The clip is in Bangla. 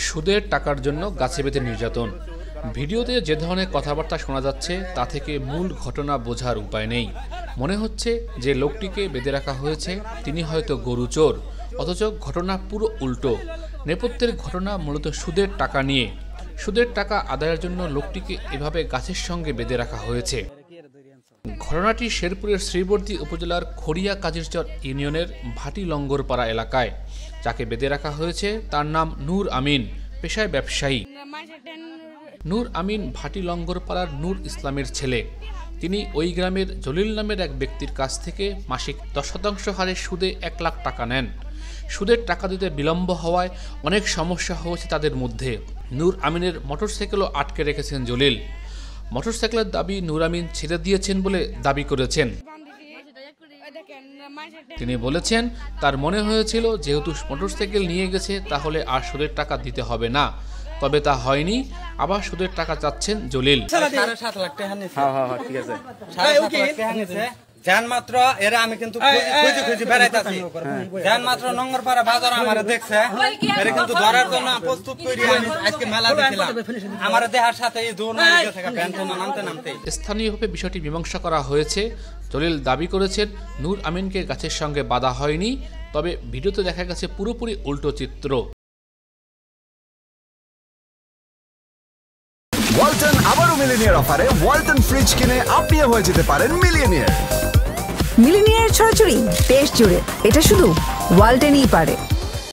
সুদের টাকার জন্য গাছে বেঁধে নির্যাতন। ভিডিওতে যে ধরনের কথাবার্তা শোনা যাচ্ছে তা থেকে মূল ঘটনা বোঝার উপায় নেই। মনে হচ্ছে যে লোকটিকে বেঁধে রাখা হয়েছে তিনি হয়তো গরু চোর, অথচ ঘটনা পুরো উল্টো। নেপথ্যের ঘটনা মূলত সুদের টাকা নিয়ে। সুদের টাকা আদায়ের জন্য লোকটিকে এভাবে গাছের সঙ্গে বেঁধে রাখা হয়েছে। ঘটনাটি শেরপুরের শ্রীবর্দী উপজেলার খড়িয়া কাজিরচর ইউনিয়নের ভাটি লঙ্গরপাড়া এলাকায়। যাকে বেঁধে রাখা হয়েছে তার নাম নূর আমিন, পেশায় ব্যবসায়ী। নূর আমিন ভাটি লঙ্গরপাড়ার নূর ইসলামের ছেলে। তিনি ওই গ্রামের জলিল নামের এক ব্যক্তির কাছ থেকে মাসিক 10% হারে সুদে 1 লাখ টাকা নেন। সুদের টাকা দিতে বিলম্ব হওয়ায় অনেক সমস্যা হয়েছে তাদের মধ্যে। নূর আমিনের মোটরসাইকেলও আটকে রেখেছেন জলিল। মোটরসাইকেলের দাবি নূর আমিন ছেড়ে দিয়েছেন বলে দাবি করেছেন। তিনি বলেছেন তার মনে হয়েছিল যেহেতু মোটরসাইকেল নিয়ে গেছে তাহলে আর সুদের টাকা দিতে হবে না, তবে তা হয়নি। আবার সুদের টাকা চাচ্ছেন জলিল। মাত্র এরা আমি কিন্তু খুঁজে খুঁজে বেড়াইতেছি, মাত্র নঙ্গরপাড়া বাজার আমার দেখছে, এরা কিন্তু ধরার জন্য প্রস্তুত করি। আজকে মেলা দেখলাম আমার দেহার সাথে স্থানীয়ভাবে বিষয়টি মীমাংসা করা হয়েছে। জলিল দাবি করেছেন নূর আমিনকে গাছের সঙ্গে বাঁধা হয়নি, তবে ভিডিওতে দেখা গেছে পুরোপুরি উল্টো চিত্র। ওয়ালটন আবারও মিলিনিয়ার অফারে ওয়ালটন ফ্রিজ কিনে আপনিও হয়ে যেতে পারেন মিলিয়নিয়ার। মিলিনিয়ার ছড়াছড়ি দেশ জুড়ে, এটা শুধু ওয়ালটনই পারে।